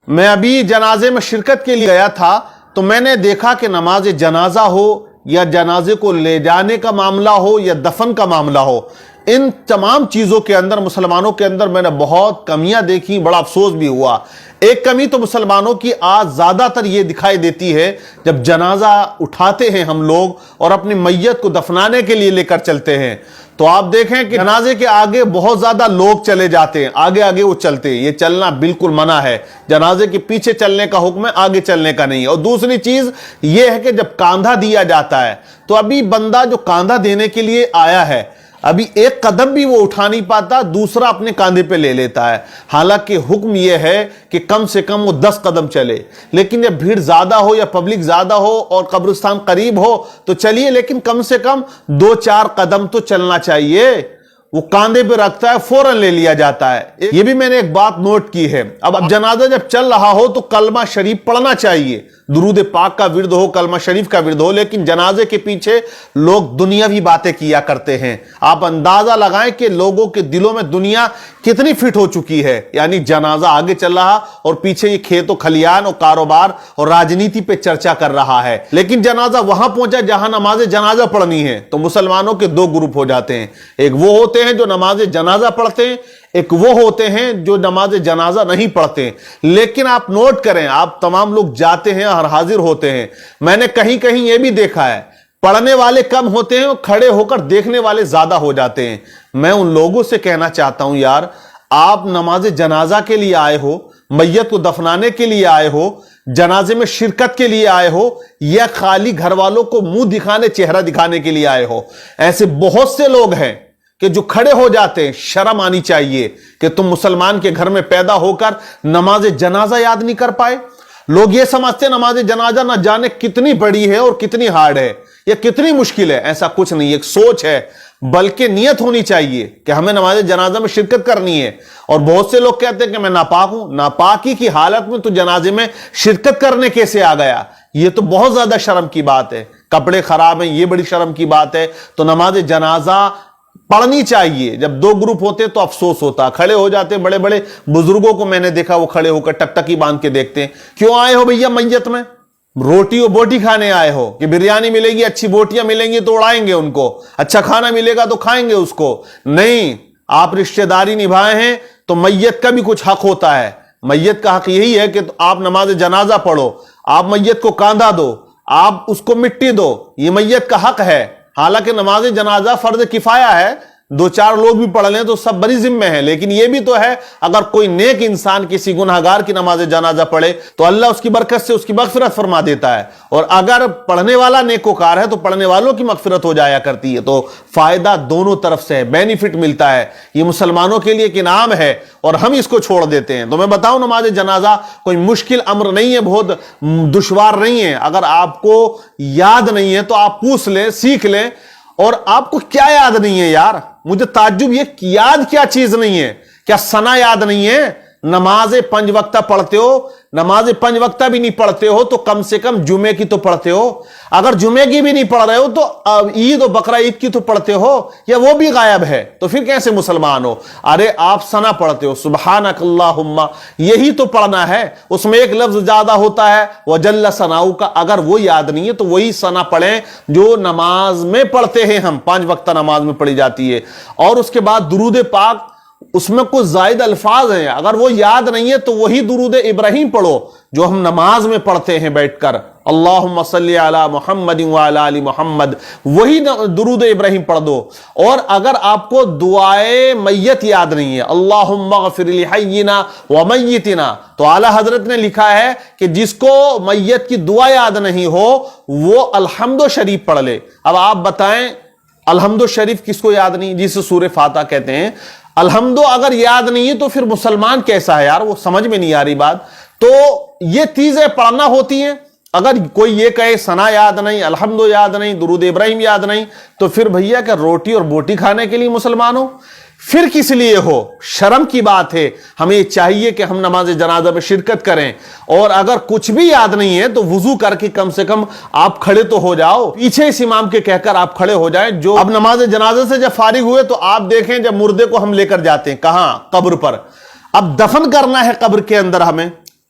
میں ابھی جنازے میں شرکت کے لیے گیا تھا تو میں نے دیکھا کہ نماز جنازہ ہو یا جنازے کو لے جانے کا معاملہ ہو یا دفن کا معاملہ ہو، ان تمام چیزوں کے اندر مسلمانوں کے اندر میں نے بہت کمیاں دیکھی، بڑا افسوس بھی ہوا۔ ایک کمی تو مسلمانوں کی آج زیادہ تر یہ دکھائی دیتی ہے، جب جنازہ اٹھاتے ہیں ہم لوگ اور اپنی میت کو دفنانے کے لیے لے کر چلتے ہیں تو آپ دیکھیں کہ جنازے کے آگے بہت زیادہ لوگ چلے جاتے ہیں، آگے آگے وہ چلتے ہیں۔ یہ چلنا بالکل منع ہے، جنازے کے پیچھے چلنے کا حکم ہے، آگے چلنے کا نہیں ہے۔ اور دوسری چیز یہ ہے کہ جب کاندھا دیا جاتا ہے تو ابھی بندہ جو کاندھا دینے کے لیے آیا ہے ابھی ایک قدم بھی وہ اٹھا نہیں پاتا، دوسرا اپنے کاندھے پہ لے لیتا ہے، حالانکہ حکم یہ ہے کہ کم سے کم وہ 10 قدم چلے۔ لیکن جب بھیڑ زیادہ ہو یا پبلک زیادہ ہو اور قبرستان قریب ہو تو چلیے، لیکن کم سے کم 2-4 قدم تو چلنا چاہیے۔ وہ کاندھے پہ رکھتا ہے، فوراً لے لیا جاتا ہے۔ یہ بھی میں نے ایک بات نوٹ کی ہے، اب جنازہ جب چل رہا ہو تو کلمہ شریف پڑھنا چاہیے، درود پاک کا ورد ہو، کلمہ شریف کا ورد ہو، لیکن جنازے کے پیچھے لوگ دنیاوی باتیں کیا کرتے ہیں۔ آپ اندازہ لگائیں کہ لوگوں کے دلوں میں دنیا کتنی فٹ ہو چکی ہے، یعنی جنازہ آگے چل رہا اور پیچھے یہ کھیت و کھلیان اور کاروبار اور راجنیتی پہ چرچا کر رہا ہے۔ لیکن جنازہ وہاں پہنچا جہاں نماز جنازہ پڑھنی ہے تو مسلمانوں کے 2 گروپ ہو جاتے ہیں، ایک وہ ہوتے ہیں جو نماز جنازہ پڑھتے ہیں، ایک وہ ہوتے ہیں جو نماز جنازہ نہیں پڑھتے۔ لیکن آپ نوٹ کریں، آپ تمام لوگ جاتے ہیں اور حاضر ہوتے ہیں، میں نے کہیں کہیں یہ بھی دیکھا ہے پڑھنے والے کم ہوتے ہیں اور کھڑے ہو کر دیکھنے والے زیادہ ہو جاتے ہیں۔ میں ان لوگوں سے کہنا چاہتا ہوں، یار آپ نماز جنازہ کے لیے آئے ہو، میت کو دفنانے کے لیے آئے ہو، جنازے میں شرکت کے لیے آئے ہو، یا خالی گھر والوں کو منہ دکھانے، چہرہ دکھانے کے لیے آئے ہو؟ ایسے بہت سے لوگ ہیں کہ جو کھڑے ہو جاتے ہیں۔ شرم آنی چاہیے کہ تم مسلمان کے گھر میں پیدا ہو کر نماز جنازہ یاد نہیں کر پائے۔ لوگ یہ سمجھتے ہیں نماز جنازہ نہ جانے کتنی بڑی ہے اور کتنی ہارڈ ہے یا کتنی مشکل ہے۔ ایسا کچھ نہیں، ایک سوچ ہے، بلکہ نیت ہونی چاہیے کہ ہمیں نماز جنازہ میں شرکت کرنی ہے۔ اور بہت سے لوگ کہتے ہیں کہ میں ناپاک ہوں، ناپاکی کی حالت میں تو جنازے میں شرکت کرنے کیسے آ گیا؟ یہ تو بہت زیادہ شرم کی بات ہے۔ کپڑے خراب ہیں، یہ بڑی شرم کی بات ہے۔ تو نماز جنازہ پڑھنی چاہیے۔ جب 2 گروپ ہوتے تو افسوس ہوتا، کھڑے ہو جاتے۔ بڑے بڑے بزرگوں کو میں نے دیکھا وہ کھڑے ہو کر ٹکٹکی باندھ کے دیکھتے ہیں۔ کیوں آئے ہو بھیا میت میں؟ روٹی و بوٹی کھانے آئے ہو کہ بریانی ملے گی، اچھی بوٹیاں ملیں گی تو اڑائیں گے ان کو، اچھا کھانا ملے گا تو کھائیں گے اس کو؟ نہیں، آپ رشتہ داری نبھائے ہیں تو میت کا بھی کچھ حق ہوتا ہے۔ میت کا حق یہی ہے کہ آپ نماز جنازہ پڑھو، آپ میت کو کاندھا دو، آپ اس کو مٹی دو، یہ میت کا حق ہے۔ حالانکہ نماز جنازہ فرض کفایہ ہے، 2-4 لوگ بھی پڑھ لیں تو سب بری ذمہ ہے۔ لیکن یہ بھی تو ہے اگر کوئی نیک انسان کسی گناہگار کی نماز جنازہ پڑھے تو اللہ اس کی برکت سے اس کی مغفرت فرما دیتا ہے، اور اگر پڑھنے والا نیکوکار ہے تو پڑھنے والوں کی مغفرت ہو جایا کرتی ہے۔ تو فائدہ دونوں طرف سے ہے، بینیفٹ ملتا ہے۔ یہ مسلمانوں کے لیے ایک انعام ہے اور ہم اس کو چھوڑ دیتے ہیں۔ تو میں بتاؤں، نماز جنازہ کوئی مشکل امر نہیں ہے، بہت دشوار نہیں ہے۔ اگر آپ کو یاد نہیں ہے تو آپ پوچھ لیں، سیکھ لیں۔ اور آپ کو کیا یاد نہیں ہے یار؟ مجھے تعجب یہ کہ یاد کیا چیز نہیں ہے؟ کیا ثنا یاد نہیں ہے؟ نماز 5 وقتہ پڑھتے ہو، نماز 5 وقتہ بھی نہیں پڑھتے ہو تو کم سے کم جمعے کی تو پڑھتے ہو۔ اگر جمعے کی بھی نہیں پڑھ رہے ہو تو عید و بقرہ عید کی تو پڑھتے ہو، یا وہ بھی غائب ہے تو پھر کیسے مسلمان ہو؟ ارے آپ ثنا پڑھتے ہو، سبحانک اللہم، یہی تو پڑھنا ہے۔ اس میں ایک لفظ زیادہ ہوتا ہے وجل ثناؤک، اگر وہ یاد نہیں ہے تو وہی ثنا پڑھیں جو نماز میں پڑھتے ہیں ہم، 5 وقتہ نماز میں پڑھی جاتی ہے۔ اور اس کے بعد درود پاک، اس میں کچھ زائد الفاظ ہیں، اگر وہ یاد نہیں ہے تو وہی درود ابراہیم پڑھو جو ہم نماز میں پڑھتے ہیں بیٹھ کر، اللہم صلی علی محمد وعلی آل محمد، وہی درود ابراہیم پڑھ دو۔ اور اگر آپ کو دعائے میت یاد نہیں ہے، اللہم اغفر لحینا ومیتنا، تو اعلیٰ حضرت نے لکھا ہے کہ جس کو میت کی دعا یاد نہیں ہو وہ الحمد شریف پڑھ لے۔ اب آپ بتائیں الحمد شریف کس کو یاد نہیں، جسے سورہ فاتحہ کہتے ہیں؟ الحمدو اگر یاد نہیں ہے تو پھر مسلمان کیسا ہے یار؟ وہ سمجھ میں نہیں آ رہی بات۔ تو یہ چیزیں پڑھنا ہوتی ہیں۔ اگر کوئی یہ کہے ثنا یاد نہیں، الحمدو یاد نہیں، درود ابراہیم یاد نہیں، تو پھر بھیا کہ روٹی اور بوٹی کھانے کے لیے مسلمان ہو؟ پھر کس لیے ہو؟ شرم کی بات ہے۔ ہمیں چاہیے کہ ہم نماز جنازہ میں شرکت کریں، اور اگر کچھ بھی یاد نہیں ہے تو وضو کر کے کم سے کم آپ کھڑے تو ہو جاؤ، پیچھے اس امام کے کہہ کر آپ کھڑے ہو جائیں۔ جو اب نماز جنازہ سے جب فارغ ہوئے تو آپ دیکھیں جب مردے کو ہم لے کر جاتے ہیں کہاں؟ قبر پر۔ اب دفن کرنا ہے قبر کے اندر ہمیں،